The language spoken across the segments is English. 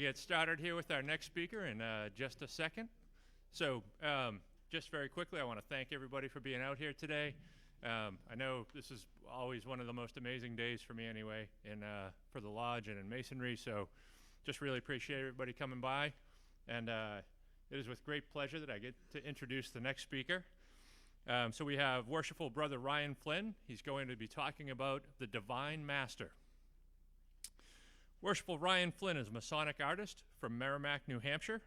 get started here with our next speaker in just a second. So just very quickly, I want to thank everybody for being out here today. I know this is always one of the most amazing days for me anyway, for the lodge and in Masonry, so just really appreciate everybody coming by. And it is with great pleasure that I get to introduce the next speaker. So we have Worshipful Brother Ryan Flynn. He's going to be talking about the Divine Master. Worshipful Ryan Flynn is a Masonic artist from Merrimack, New Hampshire.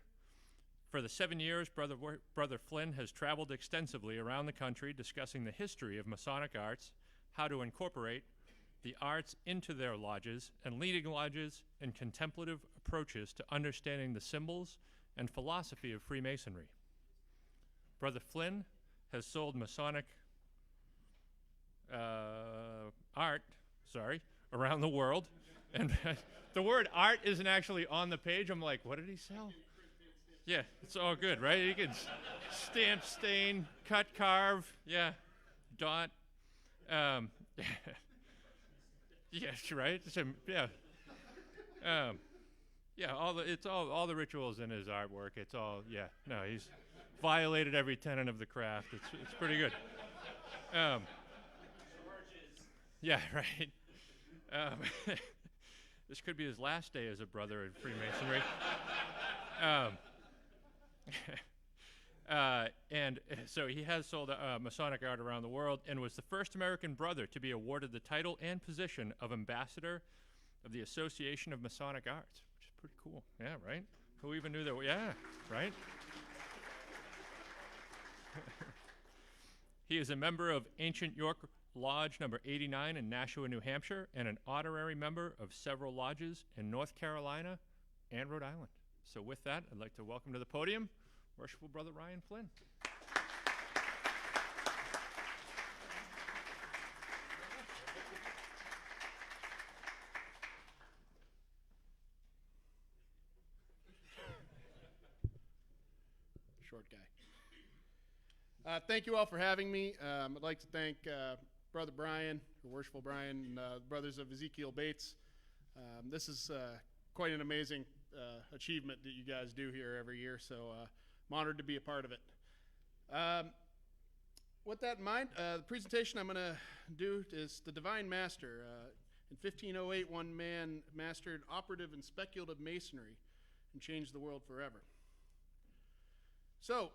For the 7 years, Brother Flynn has traveled extensively around the country discussing the history of Masonic arts, how to incorporate the arts into their lodges, and leading lodges in contemplative approaches to understanding the symbols and philosophy of Freemasonry. Brother Flynn has sold Masonic art around the world. And the word art isn't actually on the page. I'm like, what did he sell? Yeah, it's all good, right? You can stamp, stain, cut, carve, yeah, dot. Yeah, right? So, yeah. Yeah, all the rituals in his artwork. It's all, yeah. No, he's violated every tenet of the craft. It's pretty good. Yeah, right. This could be his last day as a brother in Freemasonry. And so he has sold Masonic art around the world and was the first American brother to be awarded the title and position of Ambassador of the Association of Masonic Arts, which is pretty cool. Yeah, right? Who even knew that? Yeah, right? He is a member of Ancient York Lodge number 89 in Nashua, New Hampshire, and an honorary member of several lodges in North Carolina and Rhode Island. So with that, I'd like to welcome to the podium Worshipful Brother Ryan Flynn. Short guy. Thank you all for having me. I'd like to thank Brother Brian, or Worshipful Brian, and the brothers of Ezekiel Bates. This is quite an amazing achievement that you guys do here every year, so I'm honored to be a part of it. With that in mind, the presentation I'm going to do is the Divine Master. In 1508, one man mastered operative and speculative masonry and changed the world forever. So,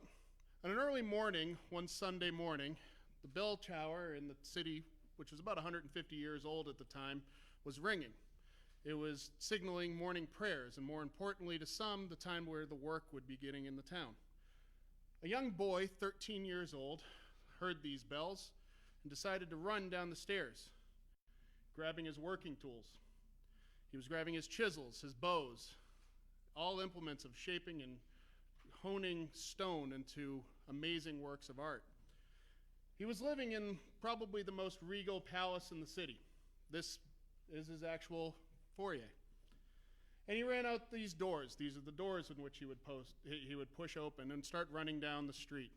on an early morning, one Sunday morning, the bell tower in the city, which was about 150 years old at the time, was ringing. It was signaling morning prayers, and more importantly to some, the time where the work would be beginning in the town. A young boy, 13 years old, heard these bells and decided to run down the stairs, grabbing his working tools. He was grabbing his chisels, his bows, all implements of shaping and honing stone into amazing works of art. He was living in probably the most regal palace in the city. This is his actual foyer. And he ran out these doors. These are the doors in which he would push open and start running down the street.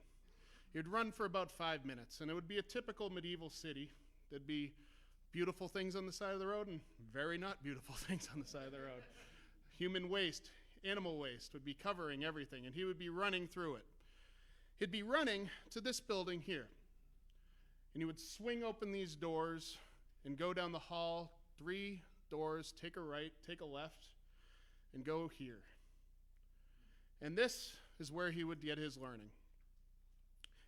He would run for about 5 minutes, and it would be a typical medieval city. There'd be beautiful things on the side of the road and very not beautiful things on the side of the road. Human waste, animal waste would be covering everything, and he would be running through it. He'd be running to this building here, and he would swing open these doors and go down the hall, 3 doors, take a right, take a left, and go here. And this is where he would get his learning.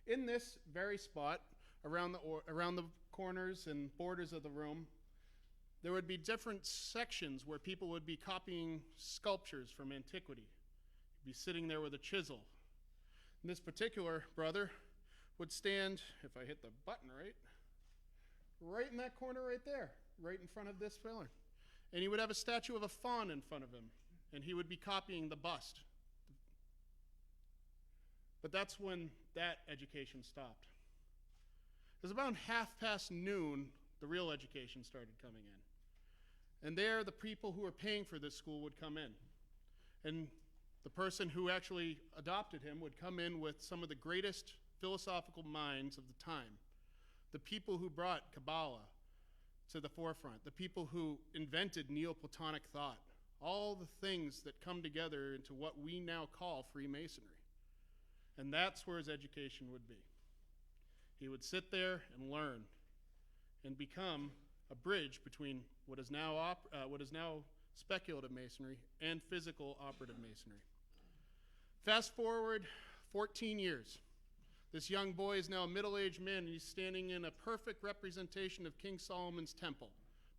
In this very spot, around the corners and borders of the room, there would be different sections where people would be copying sculptures from antiquity. He'd be sitting there with a chisel. And this particular brother would stand, if I hit the button right in that corner right there, right in front of this pillar. And he would have a statue of a faun in front of him, and he would be copying the bust. But that's when that education stopped. It was about noon, the real education started coming in. And there, the people who were paying for this school would come in. And the person who actually adopted him would come in with some of the greatest philosophical minds of the time. The people who brought Kabbalah to the forefront, the people who invented Neoplatonic thought, all the things that come together into what we now call Freemasonry. And that's where his education would be. He would sit there and learn and become a bridge between what is now speculative Masonry and physical operative Masonry. Fast forward 14 years. This young boy is now a middle-aged man, and he's standing in a perfect representation of King Solomon's temple,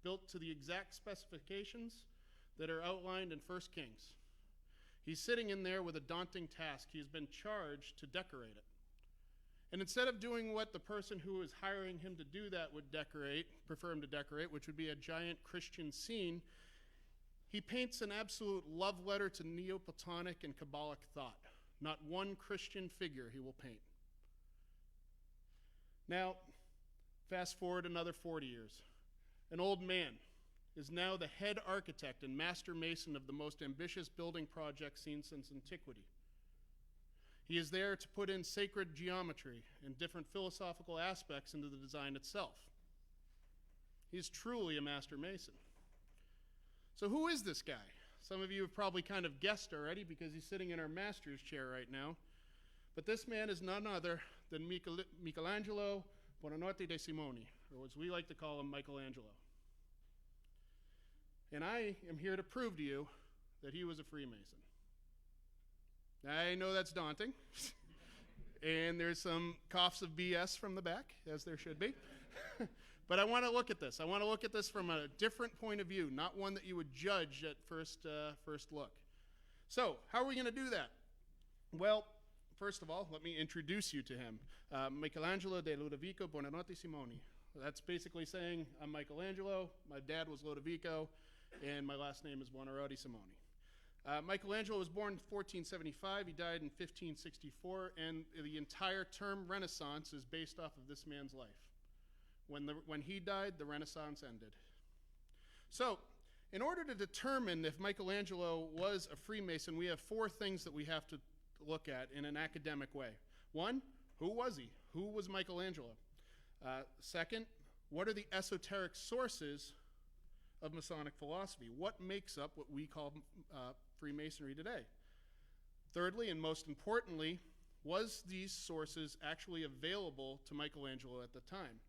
built to the exact specifications that are outlined in 1 Kings. He's sitting in there with a daunting task. He's been charged to decorate it. And instead of doing what the person who is hiring him to do that would prefer him to decorate, which would be a giant Christian scene, he paints an absolute love letter to Neoplatonic and Kabbalic thought. Not one Christian figure he will paint. Now, fast forward another 40 years. An old man is now the head architect and master mason of the most ambitious building project seen since antiquity. He is there to put in sacred geometry and different philosophical aspects into the design itself. He is truly a master mason. So who is this guy? Some of you have probably kind of guessed already because he's sitting in our master's chair right now. But this man is none other than Michelangelo Buonarroti de Simone, or as we like to call him, Michelangelo. And I am here to prove to you that he was a Freemason. I know that's daunting, and there's some coughs of BS from the back, as there should be. But I want to look at this. I want to look at this from a different point of view, not one that you would judge at first look. So, how are we going to do that? Well, first of all, let me introduce you to him. Michelangelo de Ludovico Buonarroti Simone. That's basically saying, I'm Michelangelo, my dad was Ludovico, and my last name is Buonarroti Simone. Michelangelo was born in 1475, he died in 1564, and the entire term Renaissance is based off of this man's life. When he died, the Renaissance ended. So, in order to determine if Michelangelo was a Freemason, we have four things that we have to look at in an academic way. One, who was he? Who was Michelangelo? Second, what are the esoteric sources of Masonic philosophy? What makes up what we call Freemasonry today? Thirdly, and most importantly, was these sources actually available to Michelangelo at the time?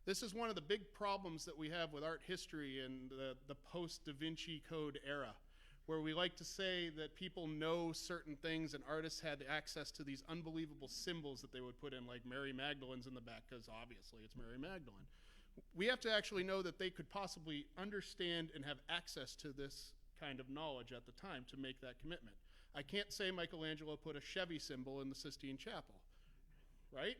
This is one of the big problems that we have with art history in the post-Da Vinci Code era, where we like to say that people know certain things and artists had access to these unbelievable symbols that they would put in, like Mary Magdalene's in the back, because obviously it's Mary Magdalene. We have to actually know that they could possibly understand and have access to this kind of knowledge at the time to make that commitment. I can't say Michelangelo put a Chevy symbol in the Sistine Chapel, right?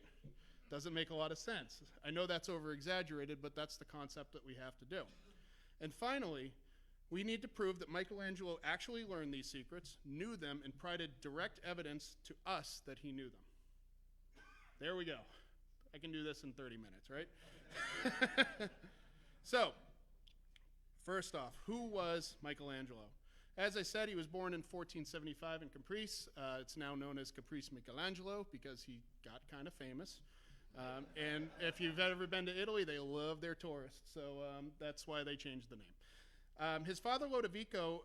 Doesn't make a lot of sense. I know that's over-exaggerated, but that's the concept that we have to do. And finally, we need to prove that Michelangelo actually learned these secrets, knew them, and provided direct evidence to us that he knew them. There we go. I can do this in 30 minutes, right? So, first off, who was Michelangelo? As I said, he was born in 1475 in Caprice. It's now known as Caprice Michelangelo because he got kind of famous. And if you've ever been to Italy, they love their tourists, so that's why they changed the name. His father, Lodovico,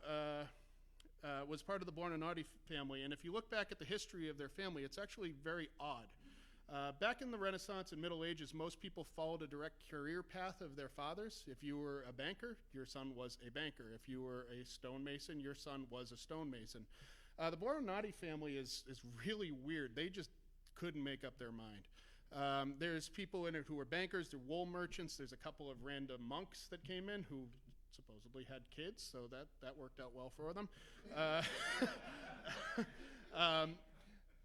was part of the Buonarroti family, and if you look back at the history of their family, it's actually very odd. Back in the Renaissance and Middle Ages, most people followed a direct career path of their fathers. If you were a banker, your son was a banker. If you were a stonemason, your son was a stonemason. The Buonarroti family is really weird. They just couldn't make up their mind. There's people in it who were bankers, they're wool merchants, there's a couple of random monks that came in who supposedly had kids, so that worked out well for them.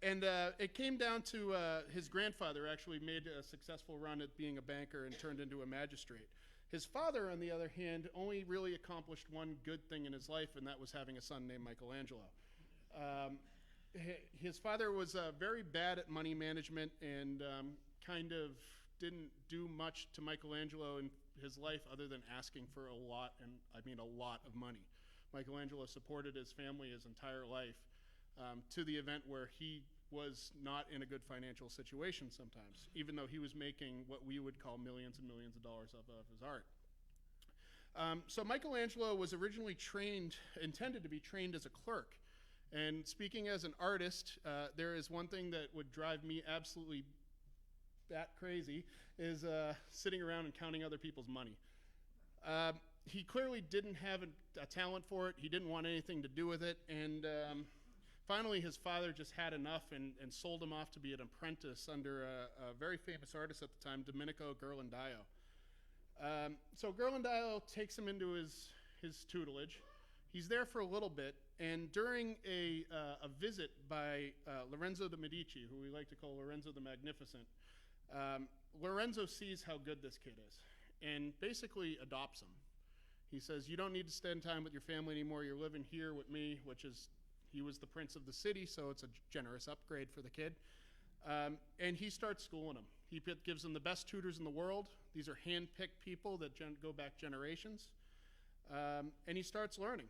And it came down to his grandfather actually made a successful run at being a banker and turned into a magistrate. His father, on the other hand, only really accomplished one good thing in his life, and that was having a son named Michelangelo. His father was very bad at money management and kind of didn't do much to Michelangelo in his life other than asking for a lot, and I mean a lot of money. Michelangelo supported his family his entire life to the event where he was not in a good financial situation sometimes, even though he was making what we would call millions and millions of dollars off of his art. So Michelangelo was originally intended to be trained as a clerk. And speaking as an artist, there is one thing that would drive me absolutely bat crazy, is sitting around and counting other people's money. He clearly didn't have a talent for it. He didn't want anything to do with it. And finally, his father just had enough and sold him off to be an apprentice under a very famous artist at the time, Domenico Ghirlandaio. So Ghirlandaio takes him into his tutelage. He's there for a little bit, and during a visit by Lorenzo de' Medici, who we like to call Lorenzo the Magnificent, Lorenzo sees how good this kid is and basically adopts him. He says, you don't need to spend time with your family anymore. You're living here with me, he was the prince of the city, so it's a generous upgrade for the kid. And he starts schooling him. He gives him the best tutors in the world. These are hand-picked people that go back generations. And he starts learning.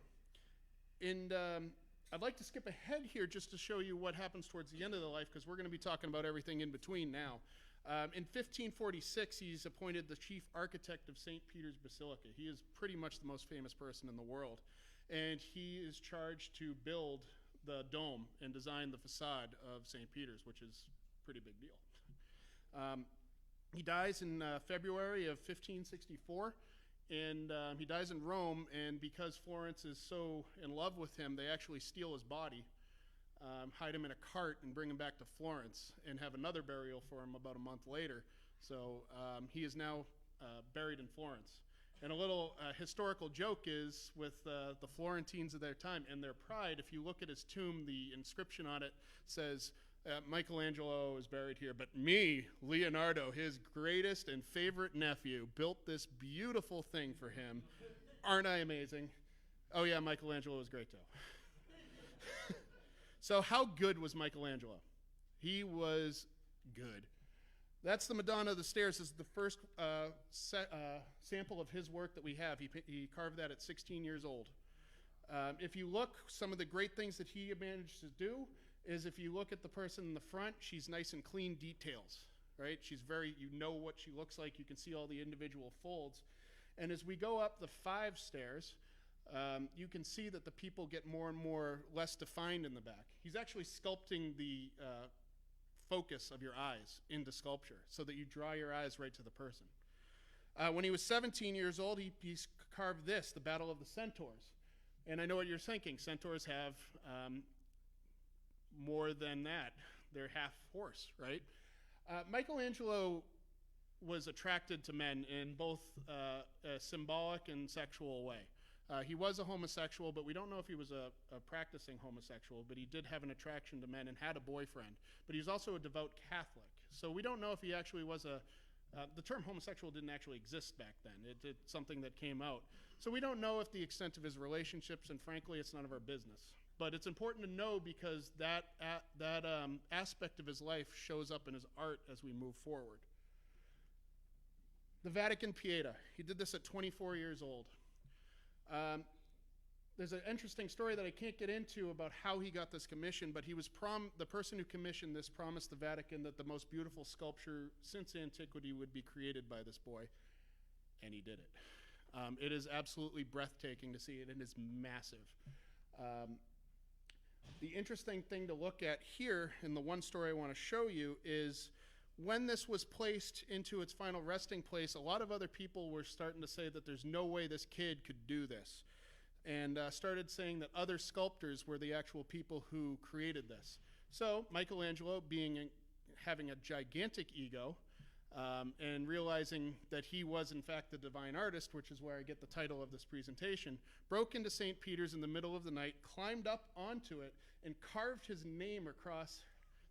And I'd like to skip ahead here just to show you what happens towards the end of the life, because we're going to be talking about everything in between now. In 1546, he's appointed the chief architect of St. Peter's Basilica. He is pretty much the most famous person in the world. And he is charged to build the dome and design the facade of St. Peter's, which is a pretty big deal. He dies in February of 1564. And he dies in Rome, and because Florence is so in love with him, they actually steal his body, hide him in a cart, and bring him back to Florence, and have another burial for him about a month later. So he is now buried in Florence. And a little historical joke is with the Florentines of their time and their pride, if you look at his tomb, the inscription on it says, Michelangelo is buried here, but me, Leonardo, his greatest and favorite nephew, built this beautiful thing for him. Aren't I amazing? Oh yeah, Michelangelo was great too. So how good was Michelangelo? He was good. That's the Madonna of the Stairs. This is the first sample of his work that we have. He carved that at 16 years old. If you look, some of the great things that he managed to do is if you look at the person in the front, she's nice and clean details, right? She's you know what she looks like. You can see all the individual folds. And as we go up the 5 stairs, you can see that the people get more and more less defined in the back. He's actually sculpting the focus of your eyes into sculpture so that you draw your eyes right to the person. When he was 17 years old, he carved this, the Battle of the Centaurs. And I know what you're thinking. Centaurs have more than that. They're half horse, right? Michelangelo was attracted to men in both a symbolic and sexual way. He was a homosexual, but we don't know if he was a practicing homosexual, but he did have an attraction to men and had a boyfriend. But he was also a devout Catholic. So we don't know if he actually was the term homosexual didn't actually exist back then. It's something that came out. So we don't know if the extent of his relationships, and frankly, it's none of our business. But it's important to know because that aspect of his life shows up in his art as we move forward. The Vatican Pieta. He did this at 24 years old. There's an interesting story that I can't get into about how he got this commission, but he was the person who commissioned this promised the Vatican that the most beautiful sculpture since antiquity would be created by this boy, and he did it. It is absolutely breathtaking to see it, and it is massive. The interesting thing to look at here, in the one story I want to show you, is when this was placed into its final resting place, a lot of other people were starting to say that there's no way this kid could do this, and started saying that other sculptors were the actual people who created this. So Michelangelo, having a gigantic ego, and realizing that he was in fact the divine artist, which is where I get the title of this presentation, broke into St. Peter's in the middle of the night, climbed up onto it, and carved his name across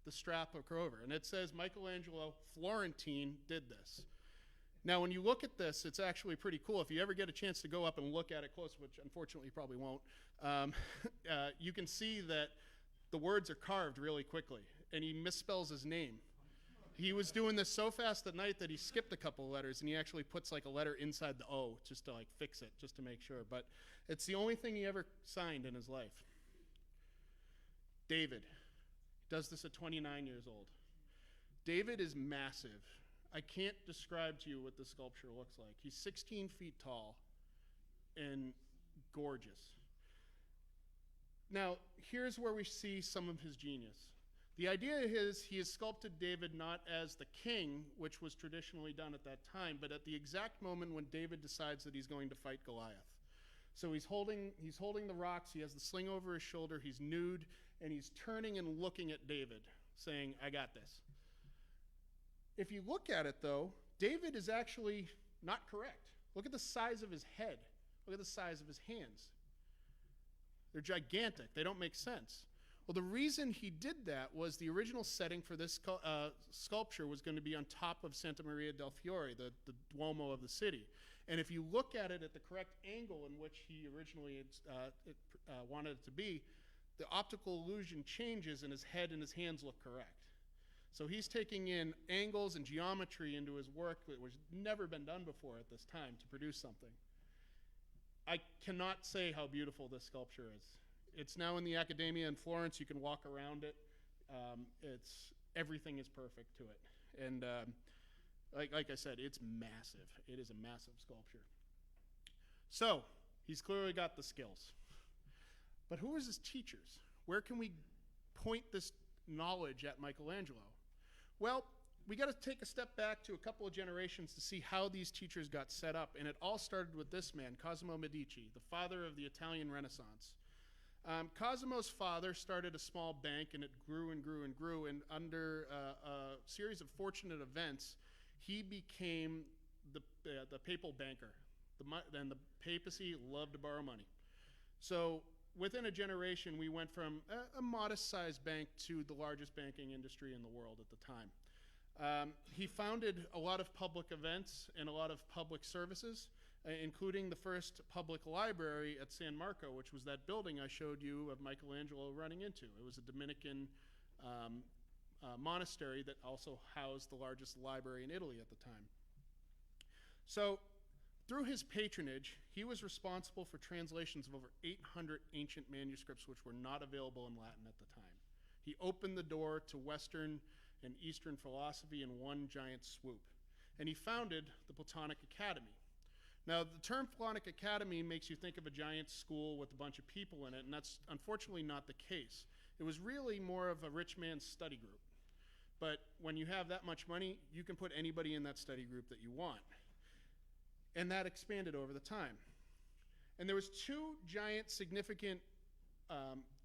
the strap over. And it says Michelangelo Florentine did this. Now when you look at this, it's actually pretty cool. If you ever get a chance to go up and look at it close, which unfortunately you probably won't, you can see that the words are carved really quickly, and he misspells his name. He was doing this so fast at night that he skipped a couple of letters, and he actually puts like a letter inside the O just to like fix it, just to make sure. But it's the only thing he ever signed in his life. David does this at 29 years old. David is massive. I can't describe to you what the sculpture looks like. He's 16 feet tall, and gorgeous. Now, here's where we see some of his genius. The idea is he has sculpted David not as the king, which was traditionally done at that time, but at the exact moment when David decides that he's going to fight Goliath. So he's holding the rocks, he has the sling over his shoulder, he's nude, and he's turning and looking at David, saying, I got this. If you look at it, though, David is actually not correct. Look at the size of his head. Look at the size of his hands. They're gigantic. They don't make sense. Well, the reason he did that was the original setting for this sculpture was going to be on top of Santa Maria del Fiore, the Duomo of the city. And if you look at it at the correct angle in which he originally wanted it to be, the optical illusion changes and his head and his hands look correct. So he's taking in angles and geometry into his work that was never been done before at this time to produce something. I cannot say how beautiful this sculpture is. It's now in the Accademia in Florence. You can walk around it. Everything is perfect to it. And like I said, it's massive. It is a massive sculpture. So he's clearly got the skills. But who is his teachers? Where can we point this knowledge at Michelangelo? Well, we got to take a step back to a couple of generations to see how these teachers got set up. And it all started with this man, Cosimo Medici, the father of the Italian Renaissance. Cosimo's father started a small bank, and it grew and grew and grew. And under a series of fortunate events, he became the papal banker. And the papacy loved to borrow money. So within a generation, we went from a modest-sized bank to the largest banking industry in the world at the time. He founded a lot of public events and a lot of public services, including the first public library at San Marco, which was that building I showed you of Michelangelo running into. It was a Dominican monastery that also housed the largest library in Italy at the time. So through his patronage, he was responsible for translations of over 800 ancient manuscripts which were not available in Latin at the time. He opened the door to Western and Eastern philosophy in one giant swoop. And he founded the Platonic Academy. Now, the term Platonic Academy makes you think of a giant school with a bunch of people in it, and that's unfortunately not the case. It was really more of a rich man's study group. But when you have that much money, you can put anybody in that study group that you want. And that expanded over the time. And there was two giant significant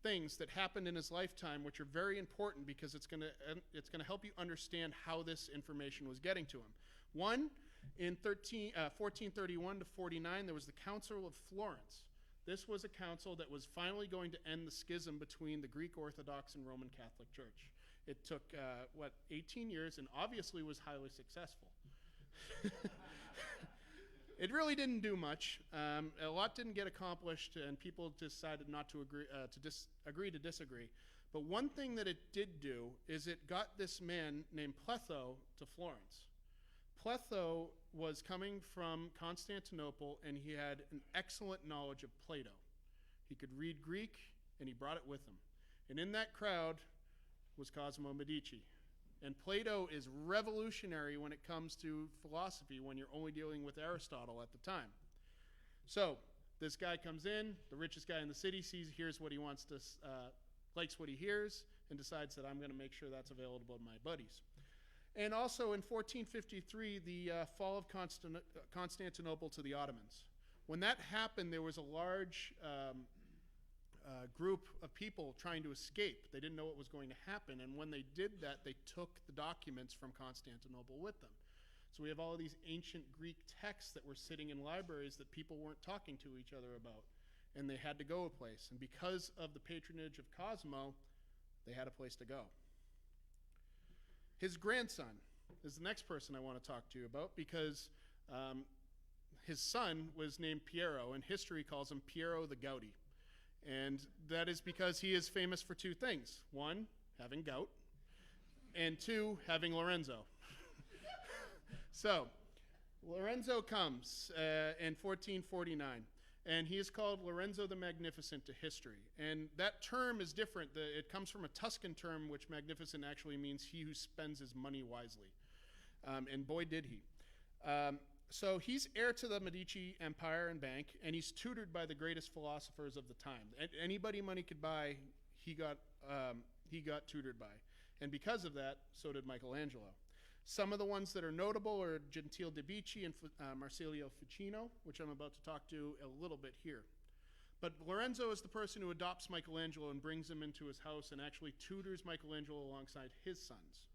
things that happened in his lifetime which are very important because it's going to help you understand how this information was getting to him. One, in 1431 to 49, there was the Council of Florence. This was a council that was finally going to end the schism between the Greek Orthodox and Roman Catholic Church. It took, 18 years and obviously was highly successful. It really didn't do much. A lot didn't get accomplished, and people decided not to agree to disagree. But one thing that it did do is it got this man named Pletho to Florence. Pletho was coming from Constantinople, and he had an excellent knowledge of Plato. He could read Greek, and he brought it with him. And in that crowd was Cosimo Medici. And Plato is revolutionary when it comes to philosophy when you're only dealing with Aristotle at the time. So this guy comes in, the richest guy in the city, hears what he wants to, likes what he hears, and decides that I'm going to make sure that's available to my buddies. And also in 1453, the fall of Constantinople to the Ottomans. When that happened, there was a large group of people trying to escape. They didn't know what was going to happen, and when they did that, they took the documents from Constantinople with them. So we have all of these ancient Greek texts that were sitting in libraries that people weren't talking to each other about, and they had to go a place. And because of the patronage of Cosimo, they had a place to go. His grandson is the next person I want to talk to you about because his son was named Piero, and history calls him Piero the Gouty. And that is because he is famous for two things. One, having gout, and two, having Lorenzo. So, Lorenzo comes in 1449, and he is called Lorenzo the Magnificent to history. And that term is different. It comes from a Tuscan term, which magnificent actually means he who spends his money wisely. And boy, did he. So he's heir to the Medici Empire and Bank, and he's tutored by the greatest philosophers of the time. Anybody money could buy, he got tutored by. And because of that, so did Michelangelo. Some of the ones that are notable are Gentile de' Bici and Marsilio Ficino, which I'm about to talk to a little bit here. But Lorenzo is the person who adopts Michelangelo and brings him into his house and actually tutors Michelangelo alongside his sons.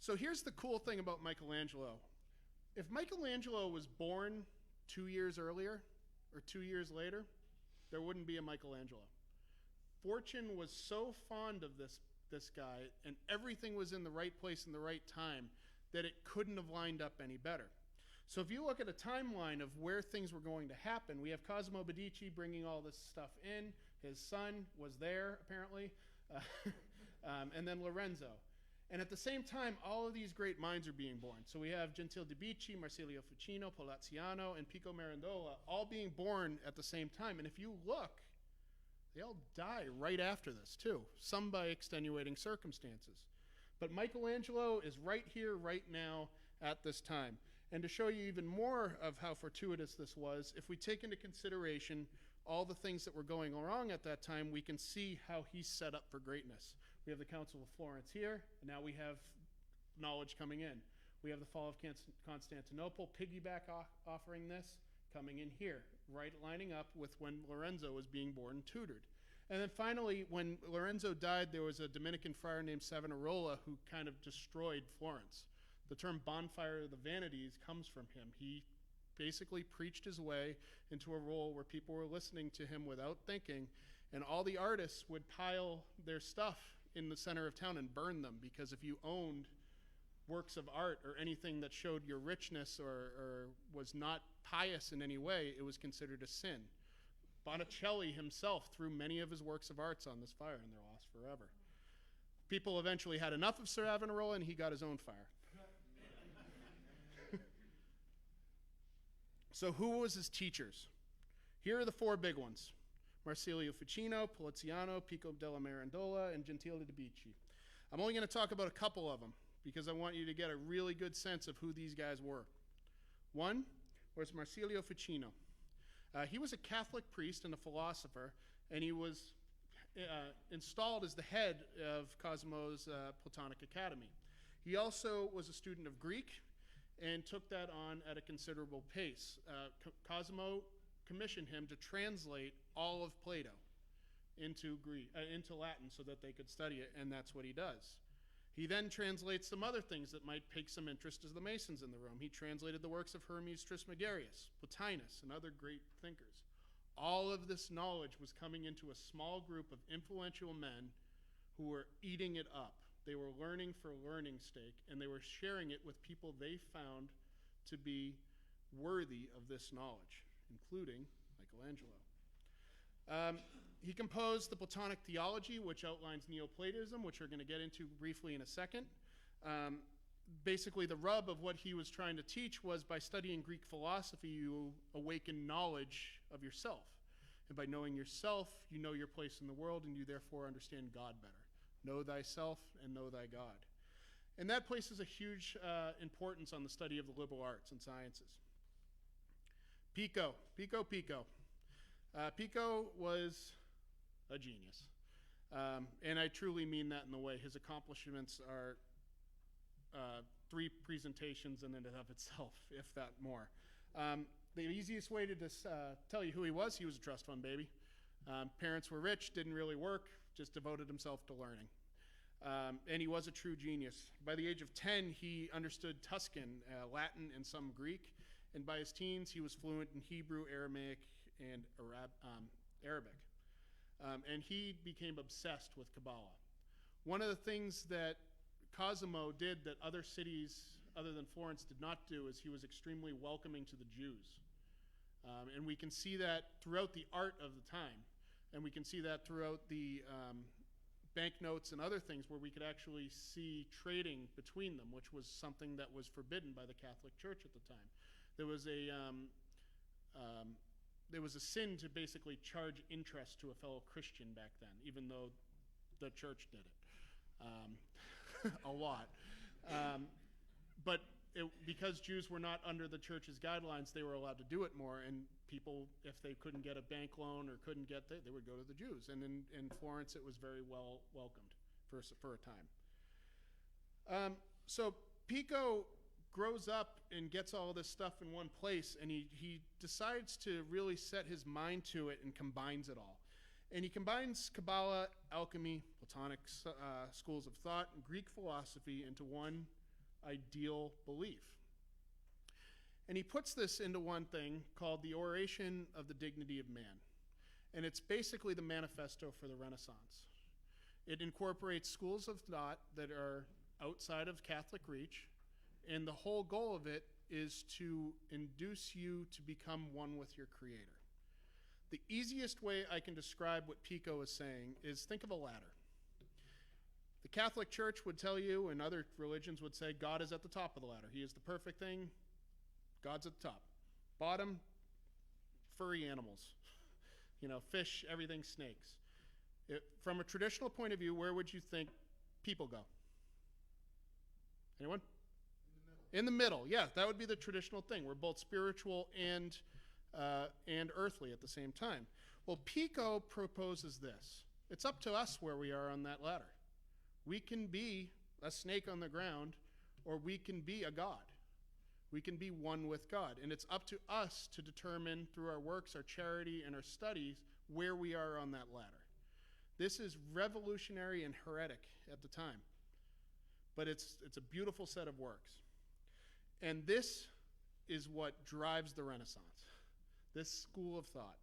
So here's the cool thing about Michelangelo. If Michelangelo was born 2 years earlier or 2 years later, there wouldn't be a Michelangelo. Fortune was so fond of this guy, and everything was in the right place in the right time, that it couldn't have lined up any better. So if you look at a timeline of where things were going to happen, we have Cosimo Medici bringing all this stuff in. His son was there, apparently, and then Lorenzo. And at the same time, all of these great minds are being born. So we have Gentile de' Bici, Marsilio Ficino, Poliziano, and Pico Mirandola all being born at the same time. And if you look, they all die right after this, too, some by extenuating circumstances. But Michelangelo is right here, right now, at this time. And to show you even more of how fortuitous this was, if we take into consideration all the things that were going wrong at that time, we can see how he's set up for greatness. We have the Council of Florence here, and now we have knowledge coming in. We have the fall of Constantinople, piggyback offering this, coming in here, right lining up with when Lorenzo was being born and tutored. And then finally, when Lorenzo died, there was a Dominican friar named Savonarola who kind of destroyed Florence. The term bonfire of the vanities comes from him. He basically preached his way into a role where people were listening to him without thinking, and all the artists would pile their stuff in the center of town and burn them, because if you owned works of art or anything that showed your richness or was not pious in any way, it was considered a sin. Botticelli himself threw many of his works of arts on this fire, and they're lost forever. People eventually had enough of Savonarola, and he got his own fire. So who was his teachers? Here are the four big ones: Marsilio Ficino, Poliziano, Pico della Mirandola, and Gentile de' Bici. I'm only going to talk about a couple of them because I want you to get a really good sense of who these guys were. One was Marsilio Ficino. He was a Catholic priest and a philosopher, and he was installed as the head of Cosimo's Platonic Academy. He also was a student of Greek and took that on at a considerable pace. Cosimo commissioned him to translate all of Plato into Latin so that they could study it, and that's what he does. He then translates some other things that might take some interest to the Masons in the room. He translated the works of Hermes Trismegistus, Plotinus, and other great thinkers. All of this knowledge was coming into a small group of influential men who were eating it up. They were learning for learning's sake, and they were sharing it with people they found to be worthy of this knowledge, including Michelangelo. He composed the Platonic theology, which outlines Neoplatonism, which we're going to get into briefly in a second. Basically, the rub of what he was trying to teach was by studying Greek philosophy, you awaken knowledge of yourself. And by knowing yourself, you know your place in the world, and you therefore understand God better. Know thyself and know thy God. And that places a huge importance on the study of the liberal arts and sciences. Pico. Pico was a genius. And I truly mean that in the way. His accomplishments are 3 presentations in and of itself, if that more. The easiest way to tell you who he was a trust fund baby. Parents were rich, didn't really work, just devoted himself to learning. And he was a true genius. By the age of 10, he understood Tuscan, Latin, and some Greek. And by his teens, he was fluent in Hebrew, Aramaic, and Arabic. And he became obsessed with Kabbalah. One of the things that Cosimo did that other cities other than Florence did not do is he was extremely welcoming to the Jews. And we can see that throughout the art of the time. And we can see that throughout the banknotes and other things where we could actually see trading between them, which was something that was forbidden by the Catholic Church at the time. There was a sin to basically charge interest to a fellow Christian back then, even though the church did it a lot. But because Jews were not under the church's guidelines, they were allowed to do it more. And people, if they couldn't get a bank loan or couldn't get they would go to the Jews. And in Florence, it was very well welcomed for a time. So Pico grows up and gets all this stuff in one place, and he decides to really set his mind to it and combines it all. And he combines Kabbalah, alchemy, Platonic schools of thought, and Greek philosophy into one ideal belief. And he puts this into one thing called the Oration of the Dignity of Man. And it's basically the manifesto for the Renaissance. It incorporates schools of thought that are outside of Catholic reach, and the whole goal of it is to induce you to become one with your Creator. The easiest way I can describe what Pico is saying is think of a ladder. The Catholic Church would tell you, and other religions would say, God is at the top of the ladder. He is the perfect thing. God's at the top. Bottom, furry animals. Fish, everything, snakes. From a traditional point of view, where would you think people go? Anyone? In the middle. Yeah, that would be the traditional thing. We're both spiritual and earthly at the same time. Well, Pico proposes this. It's up to us where we are on that ladder. We can be a snake on the ground, or we can be a God. We can be one with God. And it's up to us to determine through our works, our charity, and our studies where we are on that ladder. This is revolutionary and heretic at the time. But it's a beautiful set of works. And this is what drives the Renaissance, this school of thought.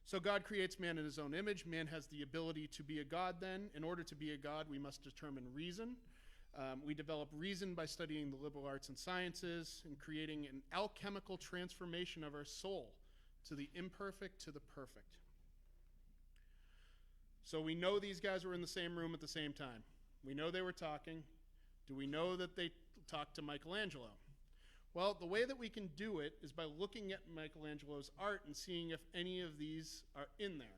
So God creates man in his own image. Man has the ability to be a God then. In order to be a God, we must determine reason. We develop reason by studying the liberal arts and sciences and creating an alchemical transformation of our soul to the imperfect to the perfect. So we know these guys were in the same room at the same time. We know they were talking. Do we know that they talked to Michelangelo? Well, the way that we can do it is by looking at Michelangelo's art and seeing if any of these are in there.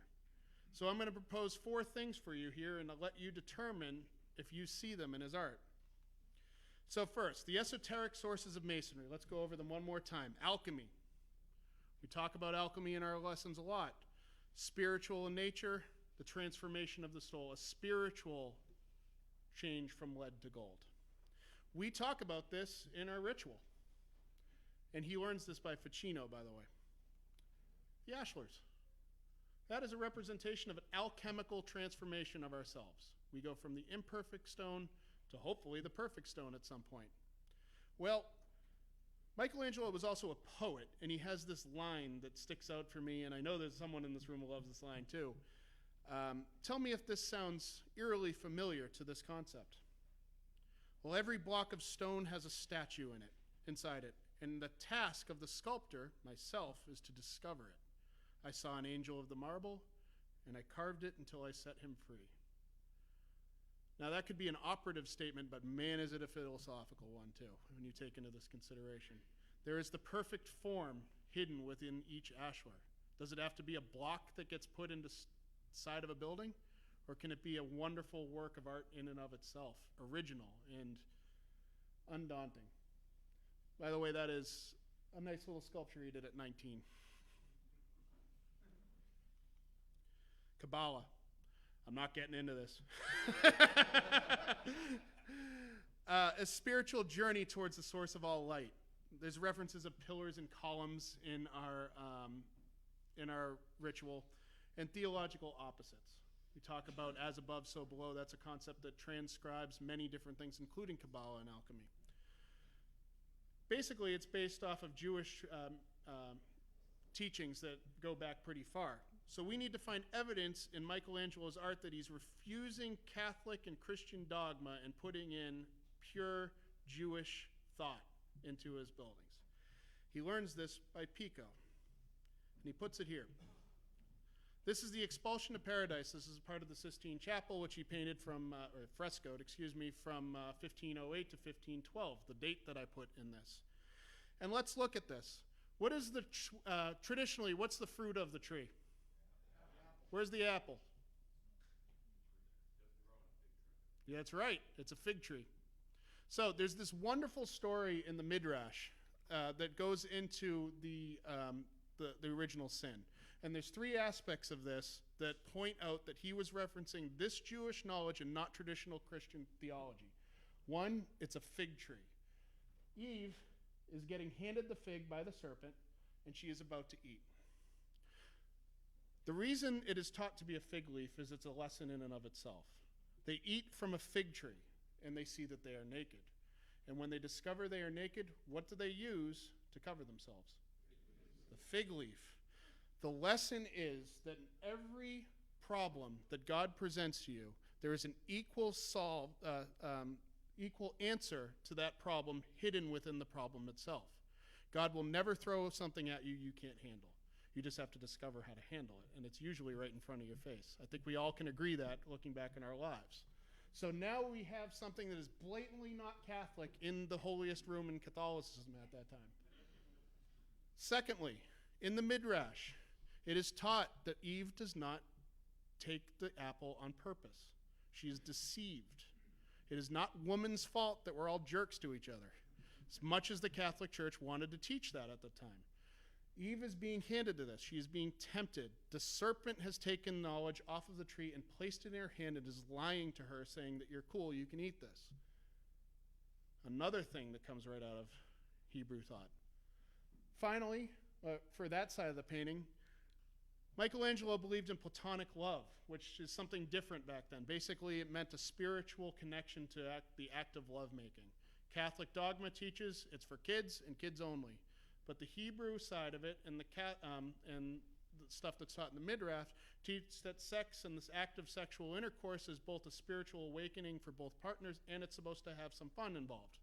So I'm going to propose 4 things for you here, and I'll let you determine if you see them in his art. So first, the esoteric sources of masonry. Let's go over them one more time. Alchemy. We talk about alchemy in our lessons a lot. Spiritual in nature, the transformation of the soul, a spiritual change from lead to gold. We talk about this in our ritual. And he learns this by Ficino, by the way. The ashlars. That is a representation of an alchemical transformation of ourselves. We go from the imperfect stone to hopefully the perfect stone at some point. Well, Michelangelo was also a poet, and he has this line that sticks out for me, and I know there's someone in this room who loves this line too. Tell me if this sounds eerily familiar to this concept. Well, every block of stone has a statue in it, inside it, and the task of the sculptor, myself, is to discover it. I saw an angel of the marble, and I carved it until I set him free. Now, that could be an operative statement, but man, is it a philosophical one, too, when you take into this consideration. There is the perfect form hidden within each ashlar. Does it have to be a block that gets put into side of a building? Or can it be a wonderful work of art in and of itself, original and undaunting? By the way, that is a nice little sculpture he did at 19. Kabbalah. I'm not getting into this. A spiritual journey towards the source of all light. There's references of pillars and columns in our ritual, and theological opposites. We talk about as above, so below. That's a concept that transcribes many different things, including Kabbalah and alchemy. Basically, it's based off of Jewish teachings that go back pretty far. So we need to find evidence in Michelangelo's art that he's refusing Catholic and Christian dogma and putting in pure Jewish thought into his buildings. He learns this by Pico, and he puts it here. This is the Expulsion of Paradise. This is part of the Sistine Chapel, which he painted from, or frescoed, from 1508 to 1512, the date that I put in this. And let's look at this. What is the, traditionally, what's the fruit of the tree? Where's the apple? Yeah, that's right. It's a fig tree. So there's this wonderful story in the Midrash that goes into the original sin. And there's three aspects of this that point out that he was referencing this Jewish knowledge and not traditional Christian theology. One, it's a fig tree. Eve is getting handed the fig by the serpent, and she is about to eat. The reason it is taught to be a fig leaf is it's a lesson in and of itself. They eat from a fig tree, and they see that they are naked. And when they discover they are naked, what do they use to cover themselves? The fig leaf. The lesson is that in every problem that God presents to you, there is an equal answer to that problem hidden within the problem itself. God will never throw something at you you can't handle. You just have to discover how to handle it, and it's usually right in front of your face. I think we all can agree that looking back in our lives. So now we have something that is blatantly not Catholic in the holiest room in Catholicism at that time. Secondly, in the Midrash, it is taught that Eve does not take the apple on purpose. She is deceived. It is not woman's fault that we're all jerks to each other, as much as the Catholic Church wanted to teach that at the time. Eve is being handed to this. She is being tempted. The serpent has taken knowledge off of the tree and placed it in her hand and is lying to her, saying that you're cool, you can eat this. Another thing that comes right out of Hebrew thought. Finally, for that side of the painting, Michelangelo believed in Platonic love, which is something different back then. Basically, it meant a spiritual connection to the act of lovemaking. Catholic dogma teaches it's for kids and kids only. But the Hebrew side of it and the stuff that's taught in the Midrash teach that sex and this act of sexual intercourse is both a spiritual awakening for both partners, and it's supposed to have some fun involved.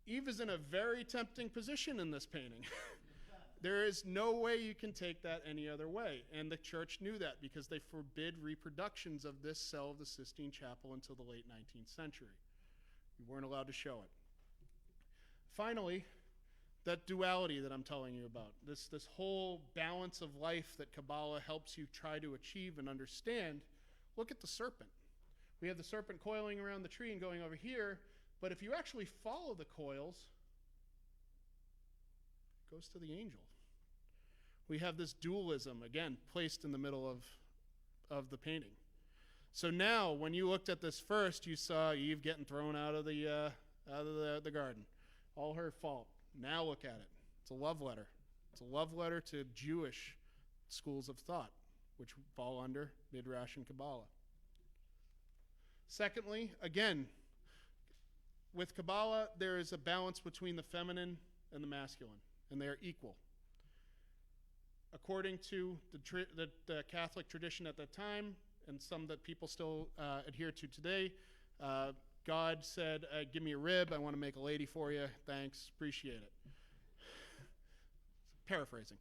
Eve is in a very tempting position in this painting. There is no way you can take that any other way. And the church knew that because they forbid reproductions of this cell of the Sistine Chapel until the late 19th century. You weren't allowed to show it. Finally, that duality that I'm telling you about, this whole balance of life that Kabbalah helps you try to achieve and understand, look at the serpent. We have the serpent coiling around the tree and going over here, but if you actually follow the coils, it goes to the angel. We have this dualism, again, placed in the middle of the painting. So now, when you looked at this first, you saw Eve getting thrown out of the garden. All her fault. Now look at it. It's a love letter. It's a love letter to Jewish schools of thought, which fall under Midrash and Kabbalah. Secondly, again, with Kabbalah, there is a balance between the feminine and the masculine, and they are equal. According to the Catholic tradition at that time, and some that people still adhere to today, God said, give me a rib, I want to make a lady for you, thanks, appreciate it. Paraphrasing.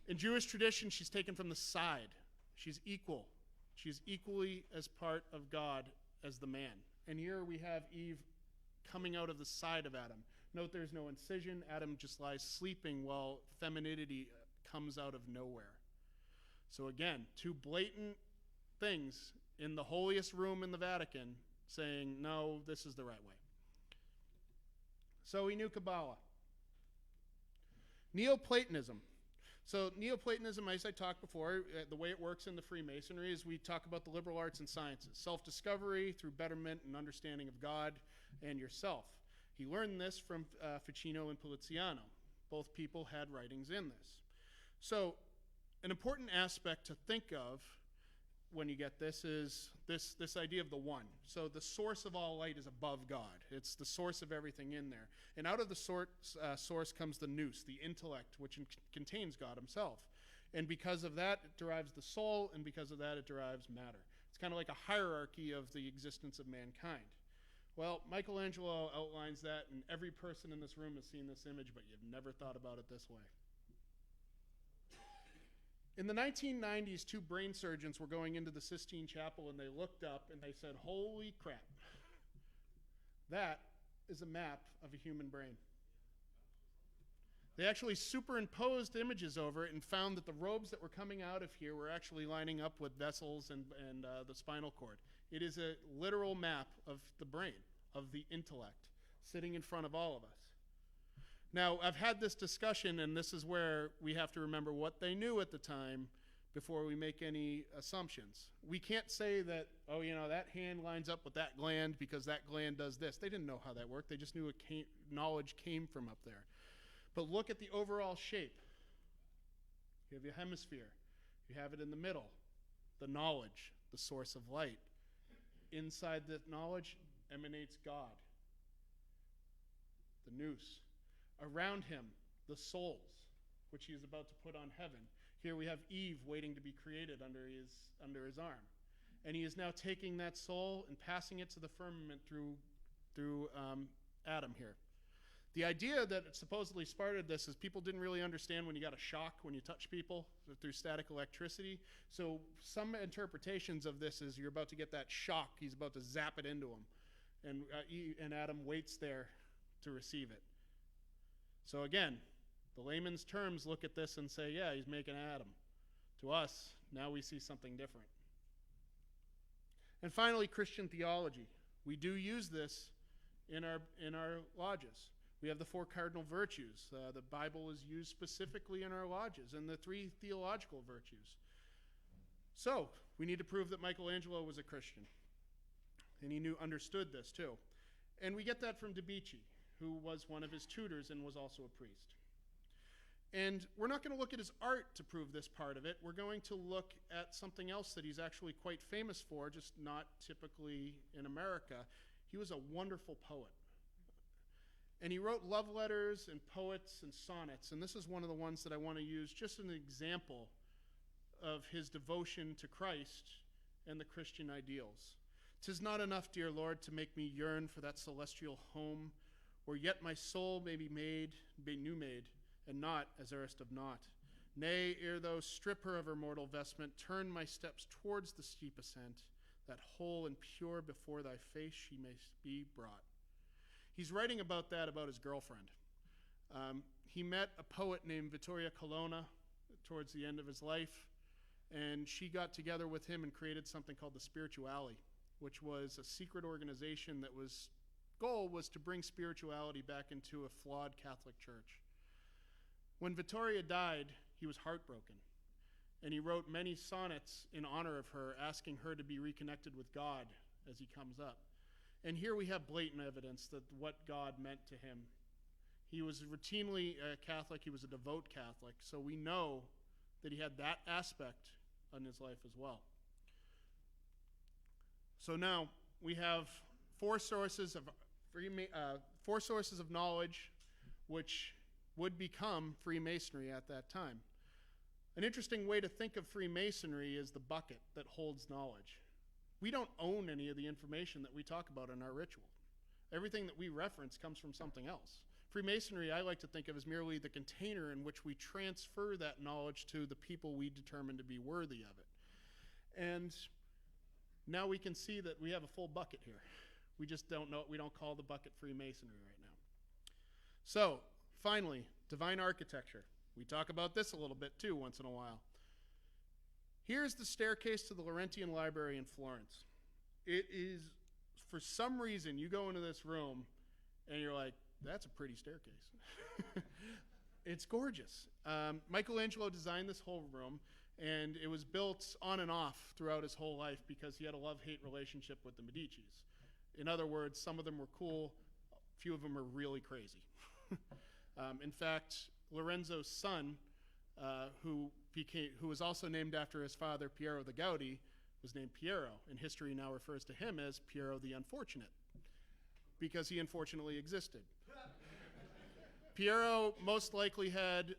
In Jewish tradition, she's taken from the side. She's equal. She's equally as part of God as the man. And here we have Eve coming out of the side of Adam. Note there's no incision. Adam just lies sleeping while femininity comes out of nowhere. So again, two blatant things in the holiest room in the Vatican saying, no, this is the right way. So we knew Kabbalah. Neoplatonism. So Neoplatonism, as I talked before, the way it works in the Freemasonry is we talk about the liberal arts and sciences, self-discovery through betterment and understanding of God and yourself. He learned this from Ficino and Poliziano. Both people had writings in this. So an important aspect to think of when you get this is this idea of the one. So the source of all light is above God. It's the source of everything in there. And out of the source comes the nous, the intellect, which contains God himself. And because of that, it derives the soul, and because of that, it derives matter. It's kind of like a hierarchy of the existence of mankind. Well, Michelangelo outlines that, and every person in this room has seen this image, but you've never thought about it this way. In the 1990s, two brain surgeons were going into the Sistine Chapel, and they looked up and they said, holy crap, that is a map of a human brain. They actually superimposed images over it and found that the robes that were coming out of here were actually lining up with vessels and the spinal cord It is a literal map of the brain, of the intellect, sitting in front of all of us. Now, I've had this discussion, and this is where we have to remember what they knew at the time before we make any assumptions. We can't say that, oh, that hand lines up with that gland because that gland does this. They didn't know how that worked. They just knew knowledge came from up there. But look at the overall shape. You have your hemisphere. You have it in the middle, the knowledge, the source of light. Inside that knowledge emanates God, the nous. Around him, the souls, which he is about to put on heaven. Here we have Eve waiting to be created under his arm. And he is now taking that soul and passing it to the firmament through Adam here. The idea that it supposedly started this is people didn't really understand when you got a shock when you touch people through static electricity. So some interpretations of this is you're about to get that shock. He's about to zap it into him. And Adam waits there to receive it. So again, the layman's terms look at this and say, yeah, he's making Adam. To us, now we see something different. And finally, Christian theology. We do use this in our lodges. We have the 4 cardinal virtues. The Bible is used specifically in our lodges, and the 3 theological virtues. So, we need to prove that Michelangelo was a Christian. And he understood this too. And we get that from Debici, who was one of his tutors and was also a priest. And we're not going to look at his art to prove this part of it. We're going to look at something else that he's actually quite famous for, just not typically in America. He was a wonderful poet. And he wrote love letters and poets and sonnets. And this is one of the ones that I want to use just as an example of his devotion to Christ and the Christian ideals. "'Tis not enough, dear Lord, to make me yearn for that celestial home, where yet my soul may be new made, and not as erst of naught. Nay, ere thou strip her of her mortal vestment, turn my steps towards the steep ascent, that whole and pure before thy face she may be brought." He's writing about that, about his girlfriend. He met a poet named Vittoria Colonna towards the end of his life, and she got together with him and created something called the Spirituale, which was a secret organization that goal was to bring spirituality back into a flawed Catholic Church. When Vittoria died, he was heartbroken, and he wrote many sonnets in honor of her, asking her to be reconnected with God as he comes up. And here we have blatant evidence that what God meant to him. He was routinely a Catholic. He was a devout Catholic, so we know that he had that aspect in his life as well. So now we have 4 sources of knowledge, which would become Freemasonry at that time. An interesting way to think of Freemasonry is the bucket that holds knowledge. We don't own any of the information that we talk about in our ritual. Everything that we reference comes from something else. Freemasonry, I like to think of as merely the container in which we transfer that knowledge to the people we determine to be worthy of it. And now we can see that we have a full bucket here. We just don't know it. We don't call the bucket Freemasonry right now. So, finally, divine architecture. We talk about this a little bit too once in a while. Here's the staircase to the Laurentian Library in Florence. It is, for some reason, you go into this room and you're like, that's a pretty staircase. It's gorgeous. Michelangelo designed this whole room, and it was built on and off throughout his whole life because he had a love-hate relationship with the Medicis. In other words, some of them were cool, a few of them were really crazy. In fact, Lorenzo's son, who was also named after his father, Piero the Gaudi, was named Piero, and history now refers to him as Piero the Unfortunate, because he unfortunately existed. Piero most likely had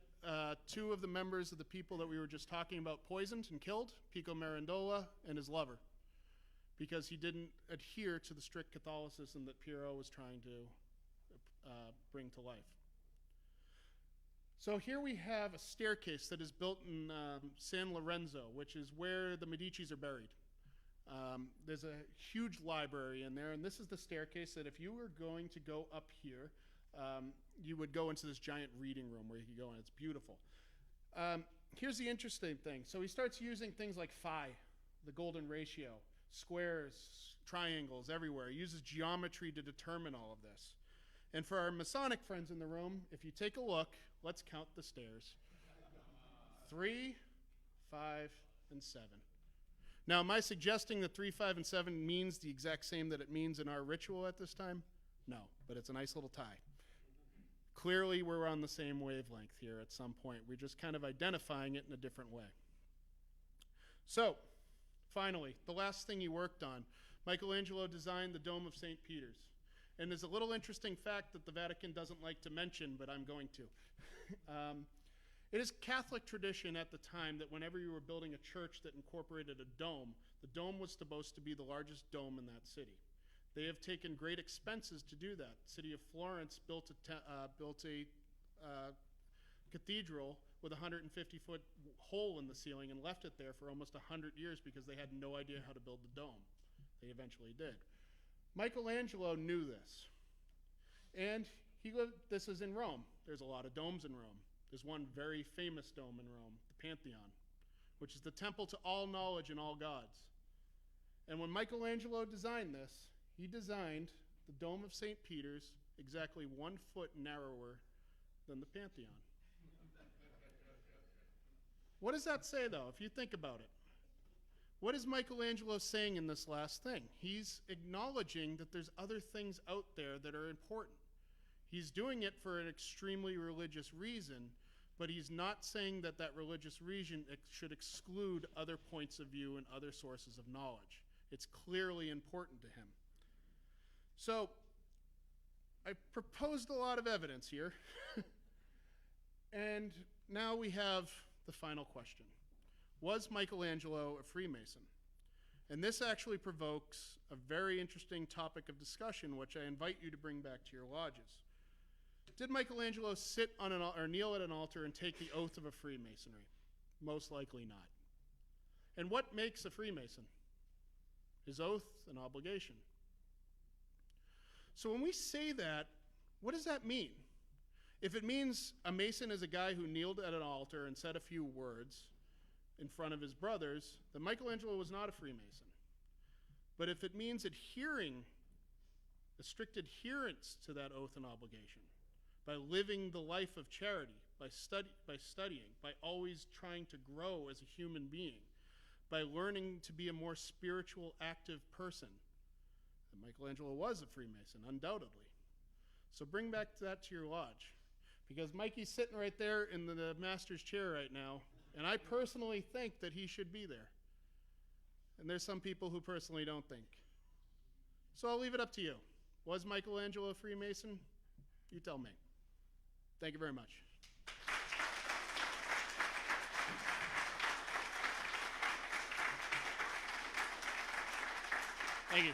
2 of the members of the people that we were just talking about poisoned and killed, Pico Mirandola and his lover, because he didn't adhere to the strict Catholicism that Piero was trying to bring to life. So here we have a staircase that is built in San Lorenzo, which is where the Medicis are buried. There's a huge library in there, and this is the staircase that if you were going to go up here, you would go into this giant reading room where you could go in. It's beautiful. Here's the interesting thing. So he starts using things like phi, the golden ratio. squares, triangles everywhere. He uses geometry to determine all of this. And for our Masonic friends in the room, if you take a look, let's count the stairs. 3, 5, and 7. Now, am I suggesting that 3, 5, and 7 means the exact same that it means in our ritual at this time? No, but it's a nice little tie. Clearly, we're on the same wavelength here at some point. We're just kind of identifying it in a different way. So, finally, the last thing he worked on, Michelangelo designed the Dome of St. Peter's. And there's a little interesting fact that the Vatican doesn't like to mention, but I'm going to. It is Catholic tradition at the time that whenever you were building a church that incorporated a dome, the dome was supposed to be the largest dome in that city. They have taken great expenses to do that. The city of Florence built a cathedral with a 150-foot hole in the ceiling and left it there for almost 100 years because they had no idea how to build the dome. They eventually did. Michelangelo knew this. And this is in Rome. There's a lot of domes in Rome. There's one very famous dome in Rome, the Pantheon, which is the temple to all knowledge and all gods. And when Michelangelo designed this, he designed the Dome of St. Peter's exactly 1 foot narrower than the Pantheon. What does that say, though, if you think about it? What is Michelangelo saying in this last thing? He's acknowledging that there's other things out there that are important. He's doing it for an extremely religious reason, but he's not saying that that religious reason should exclude other points of view and other sources of knowledge. It's clearly important to him. So, I proposed a lot of evidence here, and now we have the final question. Was Michelangelo a Freemason? And this actually provokes a very interesting topic of discussion, which I invite you to bring back to your lodges. Did Michelangelo sit on or kneel at an altar and take the oath of a Freemasonry? Most likely not. And what makes a Freemason? His oath and obligation. So when we say that, what does that mean? If it means a Mason is a guy who kneeled at an altar and said a few words in front of his brothers, then Michelangelo was not a Freemason. But if it means adhering, a strict adherence to that oath and obligation, by living the life of charity, by studying, by always trying to grow as a human being, by learning to be a more spiritual, active person, then Michelangelo was a Freemason, undoubtedly. So bring back that to your lodge, because Mikey's sitting right there in the master's chair right now, and I personally think that he should be there. And there's some people who personally don't think. So I'll leave it up to you. Was Michelangelo a Freemason? You tell me. Thank you very much. Thank you.